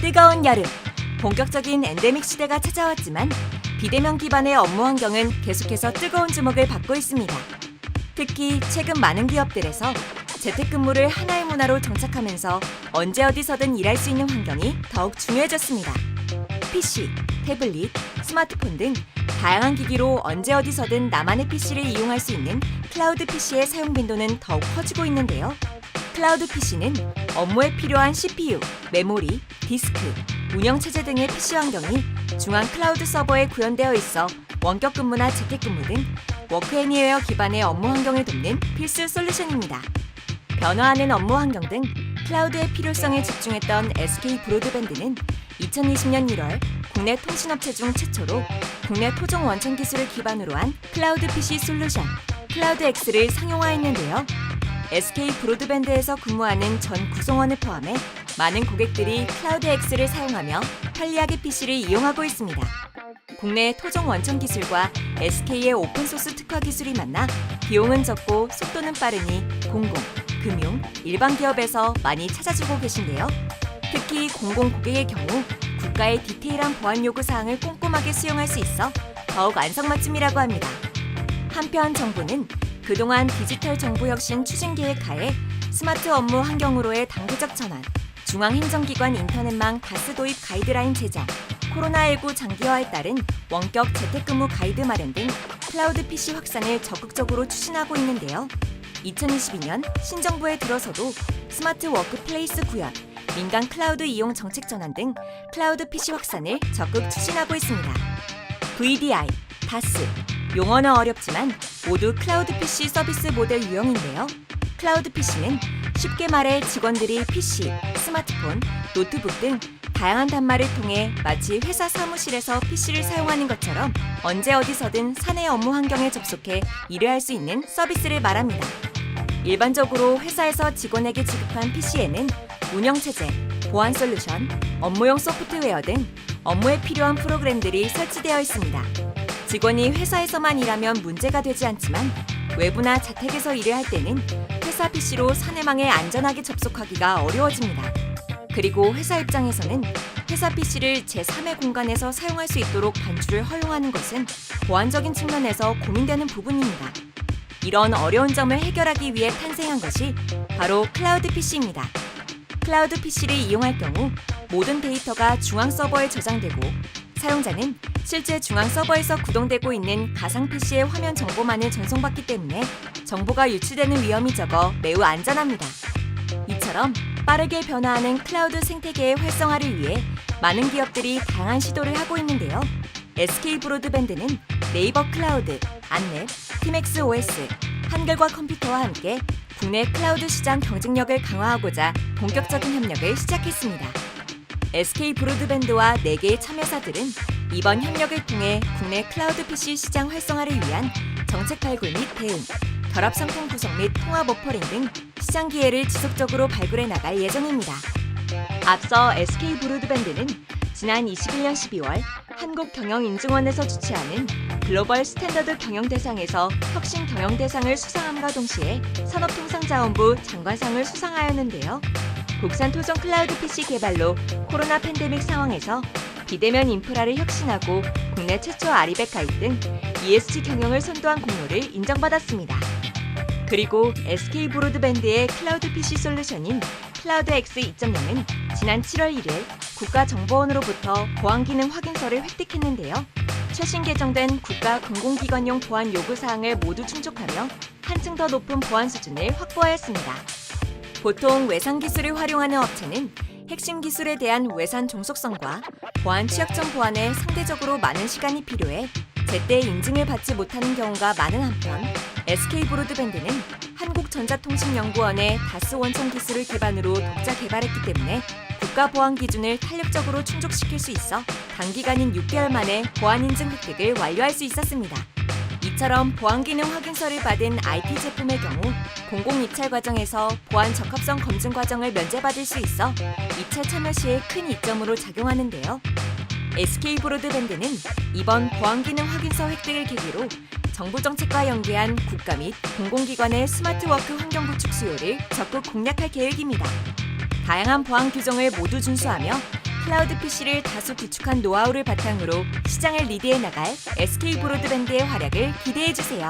뜨거운 여름, 본격적인 엔데믹 시대가 찾아왔지만 비대면 기반의 업무 환경은 계속해서 뜨거운 주목을 받고 있습니다. 특히 최근 많은 기업들에서 재택근무를 하나의 문화로 정착하면서 언제 어디서든 일할 수 있는 환경이 더욱 중요해졌습니다. PC, 태블릿, 스마트폰 등 다양한 기기로 언제 어디서든 나만의 PC를 이용할 수 있는 클라우드 PC의 사용 빈도는 더욱 커지고 있는데요. 클라우드 PC는 업무에 필요한 CPU, 메모리, 디스크, 운영체제 등의 PC 환경이 중앙 클라우드 서버에 구현되어 있어 원격 근무나 재택근무 등 워크애니웨어 기반의 업무 환경을 돕는 필수 솔루션입니다. 변화하는 업무 환경 등 클라우드의 필요성에 집중했던 SK 브로드밴드는 2020년 1월 국내 통신업체 중 최초로 국내 토종 원천 기술을 기반으로 한 클라우드 PC 솔루션 클라우드X를 상용화했는데요. SK 브로드밴드에서 근무하는 전 구성원을 포함해 많은 고객들이 클라우드X를 사용하며 편리하게 PC를 이용하고 있습니다. 국내 토종 원천 기술과 SK의 오픈소스 특화 기술이 만나 비용은 적고 속도는 빠르니 공공, 금융, 일반 기업에서 많이 찾아주고 계신데요. 특히 공공 고객의 경우 국가의 디테일한 보안 요구 사항을 꼼꼼하게 수용할 수 있어 더욱 안성맞춤이라고 합니다. 한편 정부는 그동안 디지털 정부혁신 추진계획 하에 스마트 업무 환경으로의 단계적 전환, 중앙행정기관 인터넷망 다스 도입 가이드라인 제정, 코로나19 장기화에 따른 원격 재택근무 가이드 마련 등 클라우드 PC 확산을 적극적으로 추진하고 있는데요. 2022년 신정부에 들어서도 스마트 워크플레이스 구현, 민간 클라우드 이용 정책 전환 등 클라우드 PC 확산을 적극 추진하고 있습니다. VDI, 다스, 용어는 어렵지만 모두 클라우드 PC 서비스 모델 유형인데요. 클라우드 PC는 쉽게 말해 직원들이 PC, 스마트폰, 노트북 등 다양한 단말을 통해 마치 회사 사무실에서 PC를 사용하는 것처럼 언제 어디서든 사내 업무 환경에 접속해 일을 할 수 있는 서비스를 말합니다. 일반적으로 회사에서 직원에게 지급한 PC에는 운영체제, 보안 솔루션, 업무용 소프트웨어 등 업무에 필요한 프로그램들이 설치되어 있습니다. 직원이 회사에서만 일하면 문제가 되지 않지만 외부나 자택에서 일을 할 때는 회사 PC로 사내망에 안전하게 접속하기가 어려워집니다. 그리고 회사 입장에서는 회사 PC를 제3의 공간에서 사용할 수 있도록 반출을 허용하는 것은 보안적인 측면에서 고민되는 부분입니다. 이런 어려운 점을 해결하기 위해 탄생한 것이 바로 클라우드 PC입니다. 클라우드 PC를 이용할 경우 모든 데이터가 중앙 서버에 저장되고 사용자는 실제 중앙 서버에서 구동되고 있는 가상 PC의 화면 정보만을 전송받기 때문에 정보가 유출되는 위험이 적어 매우 안전합니다. 이처럼 빠르게 변화하는 클라우드 생태계의 활성화를 위해 많은 기업들이 다양한 시도를 하고 있는데요. SK 브로드밴드는 네이버 클라우드, 안랩, 팀엑스 OS, 한글과 컴퓨터와 함께 국내 클라우드 시장 경쟁력을 강화하고자 본격적인 협력을 시작했습니다. SK 브로드밴드와 4개의 참여사들은 이번 협력을 통해 국내 클라우드 PC 시장 활성화를 위한 정책 발굴 및 대응, 결합 상품 구성 및 통합 오퍼링 등 시장 기회를 지속적으로 발굴해 나갈 예정입니다. 앞서 SK 브로드밴드는 지난 21년 12월 한국경영인증원에서 주최하는 글로벌 스탠더드 경영대상에서 혁신 경영대상을 수상함과 동시에 산업통상자원부 장관상을 수상하였는데요. 국산 토종 클라우드 PC 개발로 코로나 팬데믹 상황에서 비대면 인프라를 혁신하고 국내 최초 아리백 가입 등 ESG 경영을 선도한 공로를 인정받았습니다. 그리고 SK 브로드밴드의 클라우드 PC 솔루션인 클라우드X 2.0은 지난 7월 1일 국가정보원으로부터 보안기능 확인서를 획득했는데요. 최신 개정된 국가 공공기관용 보안 요구사항을 모두 충족하며 한층 더 높은 보안 수준을 확보하였습니다. 보통 외산 기술을 활용하는 업체는 핵심 기술에 대한 외산 종속성과 보안 취약점 보완에 상대적으로 많은 시간이 필요해 제때 인증을 받지 못하는 경우가 많은 한편 SK 브로드밴드는 한국전자통신연구원의 다스 원천 기술을 기반으로 독자 개발했기 때문에 국가 보안 기준을 탄력적으로 충족시킬 수 있어 단기간인 6개월 만에 보안 인증 획득을 완료할 수 있었습니다. 이처럼 보안 기능 확인서를 받은 IT 제품의 경우 공공 입찰 과정에서 보안 적합성 검증 과정을 면제받을 수 있어 입찰 참여 시에 큰 이점으로 작용하는데요. SK 브로드밴드는 이번 보안 기능 확인서 획득을 계기로 정부 정책과 연계한 국가 및 공공기관의 스마트 워크 환경 구축 수요를 적극 공략할 계획입니다. 다양한 보안 규정을 모두 준수하며 클라우드 PC를 다수 구축한 노하우를 바탕으로 시장을 리드해 나갈 SK 브로드밴드의 활약을 기대해 주세요.